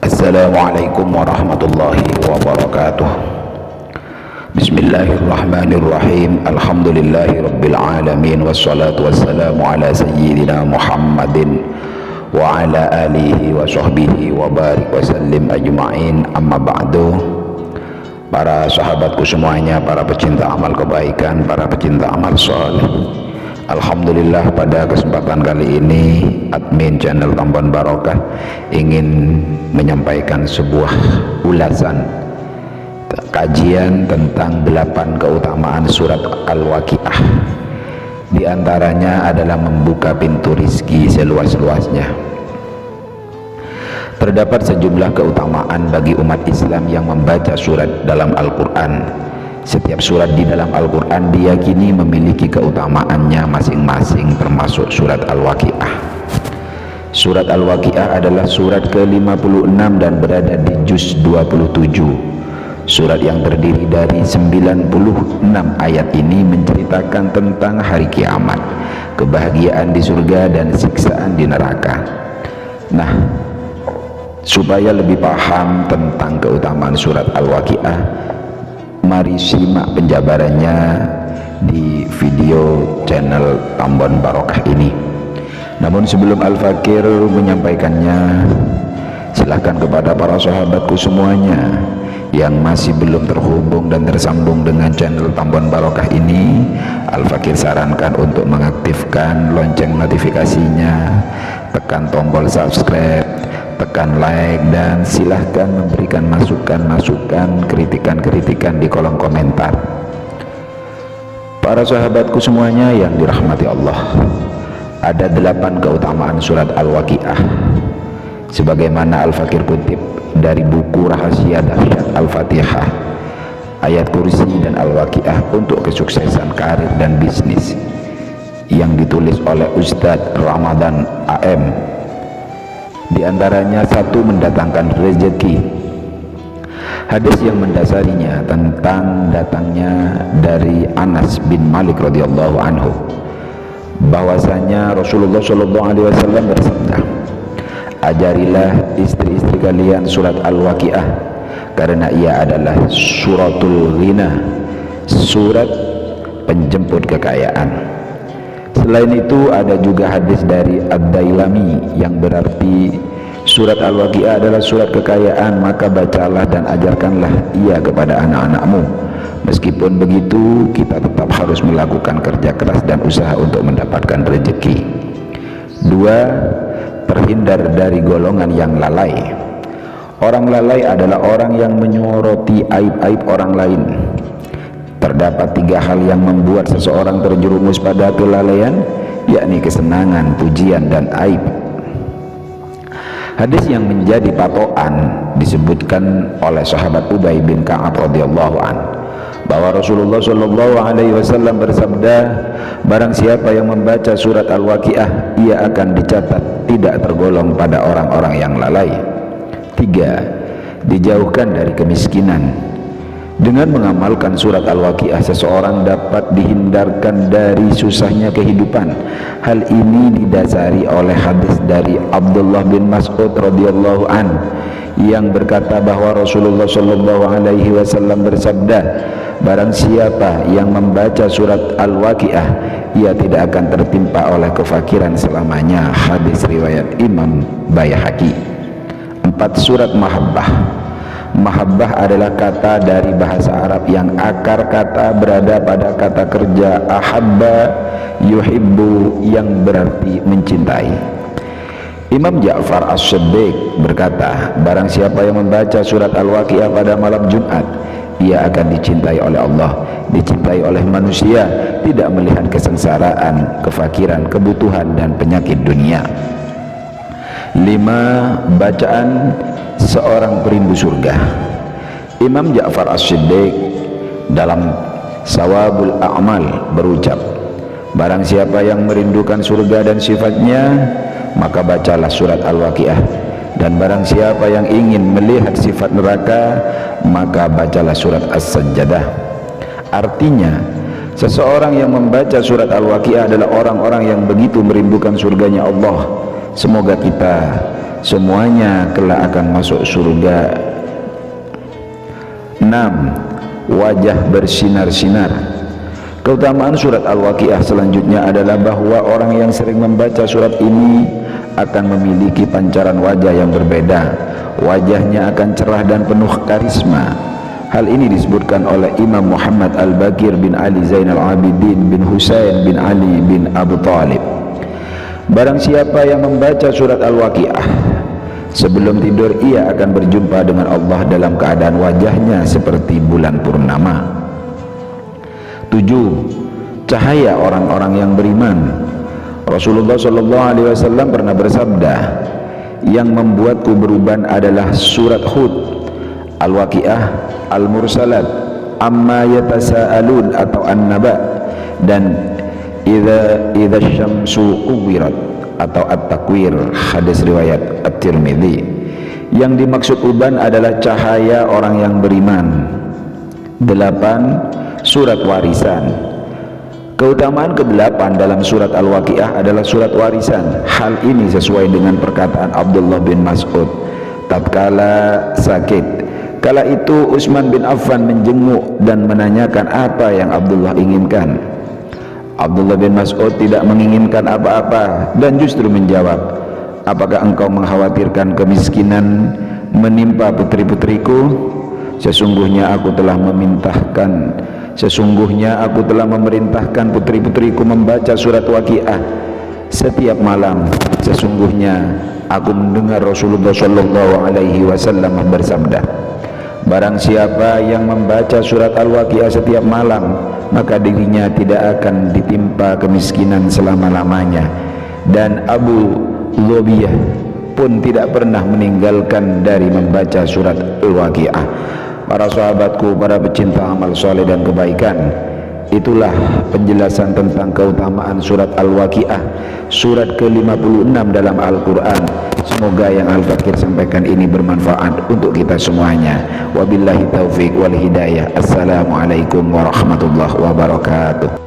Assalamualaikum warahmatullahi wabarakatuh. Bismillahirrahmanirrahim. Alhamdulillahi rabbil alamin. Wassalatu wassalamu ala sayyidina Muhammadin wa ala alihi wa sahbihi wa barik wa sallim ajma'in. Amma ba'du. Para sahabatku semuanya, para pecinta amal kebaikan, para pecinta amal soleh, alhamdulillah pada kesempatan kali ini admin channel Tambon Barokah ingin menyampaikan sebuah ulasan kajian tentang 8 keutamaan surat Al-Waqiah. Di antaranya adalah membuka pintu rizki seluas-luasnya. Terdapat sejumlah keutamaan bagi umat Islam yang membaca surat dalam Al-Quran. Setiap surat di dalam Al-Quran diyakini memiliki keutamaannya masing-masing, termasuk surat Al-Waqiah. Surat Al-Waqiah adalah surat ke-56 dan berada di juz 27. Surat yang terdiri dari 96 ayat ini menceritakan tentang hari kiamat, kebahagiaan di surga dan siksaan di neraka. Nah, supaya lebih paham tentang keutamaan surat Al-Waqiah, mari simak penjabarannya di video channel Tambon Barokah ini. Namun sebelum Al-Fakir menyampaikannya, silahkan kepada para sahabatku semuanya yang masih belum terhubung dan tersambung dengan channel Tambon Barokah ini, Al-Fakir sarankan untuk mengaktifkan lonceng notifikasinya, tekan tombol subscribe, tekan like, dan silahkan memberikan masukan-masukan, kritikan-kritikan di kolom komentar. Para sahabatku semuanya yang dirahmati Allah, ada 8 keutamaan surat Al-Waqiah sebagaimana Al-Fakir kutip dari buku Rahasia Dahsyat Al-Fatihah, Ayat Kursi dan Al-Waqiah untuk kesuksesan karir dan bisnis, yang ditulis oleh Ustadz Ramadan AM. Di antaranya 1, mendatangkan rezeki. Hadis yang mendasarinya tentang datangnya dari Anas bin Malik radhiyallahu anhu, bahwasanya Rasulullah SAW bersabda, ajarilah istri-istri kalian surat Al-Waqiah karena ia adalah suratul ghina, surat penjemput kekayaan. Selain itu ada juga hadis dari Ad-Dailami yang berarti surat Al-Waqiah adalah surat kekayaan, maka bacalah dan ajarkanlah ia kepada anak-anakmu. Meskipun begitu, kita tetap harus melakukan kerja keras dan usaha untuk mendapatkan rezeki. 2, terhindar dari golongan yang lalai. Orang lalai adalah orang yang menyoroti aib-aib orang lain. Terdapat 3 hal yang membuat seseorang terjerumus pada kelalaian, yakni kesenangan, pujian, dan aib. Hadis yang menjadi patokan disebutkan oleh sahabat Ubay bin Ka'ab radhiyallahu an, bahwa Rasulullah SAW bersabda, barang siapa yang membaca surat Al-Waqiah, ia akan dicatat tidak tergolong pada orang-orang yang lalai. 3, dijauhkan dari kemiskinan. Dengan mengamalkan surat Al-Waqiah, seseorang dapat dihindarkan dari susahnya kehidupan. Hal ini didasari oleh hadis dari Abdullah bin Mas'ud radhiyallahu an yang berkata bahwa Rasulullah SAW bersabda, barang siapa yang membaca surat Al-Waqiah, ia tidak akan tertimpa oleh kefakiran selamanya. Hadis riwayat Imam Baihaqi. 4, surat Mahabbah. Mahabbah adalah kata dari bahasa Arab yang akar kata berada pada kata kerja ahabba yuhibbu yang berarti mencintai. Imam Ja'far As-Siddiq berkata, barang siapa yang membaca surat Al-Waqiah pada malam Jumat, ia akan dicintai oleh Allah, dicintai oleh manusia, tidak melihat kesengsaraan, kefakiran, kebutuhan, dan penyakit dunia. 5, bacaan seorang perindu surga. Imam Ja'far As-Siddiq dalam Sawabul A'mal berucap, barang siapa yang merindukan surga dan sifatnya, maka bacalah surat Al-Waqiah, dan barang siapa yang ingin melihat sifat neraka, maka bacalah surat As-Sajdah. Artinya, seseorang yang membaca surat Al-Waqiah adalah orang-orang yang begitu merindukan surganya Allah. Semoga kita semuanya kelak akan masuk surga. 6. Wajah bersinar-sinar. Keutamaan surat Al-Waqiah selanjutnya adalah bahwa orang yang sering membaca surat ini akan memiliki pancaran wajah yang berbeda. Wajahnya akan cerah dan penuh karisma. Hal ini disebutkan oleh Imam Muhammad Al-Baqir bin Ali Zainal Abidin bin Husain bin Ali bin Abu Talib. Barang siapa yang membaca surat Al-Waqiah sebelum tidur, ia akan berjumpa dengan Allah dalam keadaan wajahnya seperti bulan purnama. 7. Cahaya orang-orang yang beriman. Rasulullah SAW pernah bersabda, yang membuatku beruban adalah surat Hud, Al-Waqiah, Al-Mursalat, Amma Yatasa'alun atau An-Naba, dan Idza Syamsu Kuwirat atau At-Takwir, hadis riwayat At-Tirmidzi. Yang dimaksud uban adalah cahaya orang yang beriman. 8. Surat warisan. Keutamaan ke-8 dalam surat Al-Waqiah adalah surat warisan. Hal ini sesuai dengan perkataan Abdullah bin Mas'ud tatkala sakit. Kala itu Utsman bin Affan menjenguk dan menanyakan apa yang Abdullah inginkan. Abdullah bin Mas'ud tidak menginginkan apa-apa dan justru menjawab, apakah engkau mengkhawatirkan kemiskinan menimpa putri-putriku? Sesungguhnya aku telah memerintahkan putri-putriku membaca surat Waqiah setiap malam. Sesungguhnya aku mendengar Rasulullah SAW bersabda, barang siapa yang membaca surat Al-Waqiah setiap malam, maka dirinya tidak akan ditimpa kemiskinan selama-lamanya. Dan Abu Lobiyah pun tidak pernah meninggalkan dari membaca surat Al-Waqiah. Para sahabatku, para pecinta amal soleh dan kebaikan, itulah penjelasan tentang keutamaan surat Al-Waqiah, surat ke-56 dalam Al-Quran. Semoga yang Al-Fakir sampaikan ini bermanfaat untuk kita semuanya. Wabillahi taufiq wal hidayah. Assalamualaikum warahmatullahi wabarakatuh.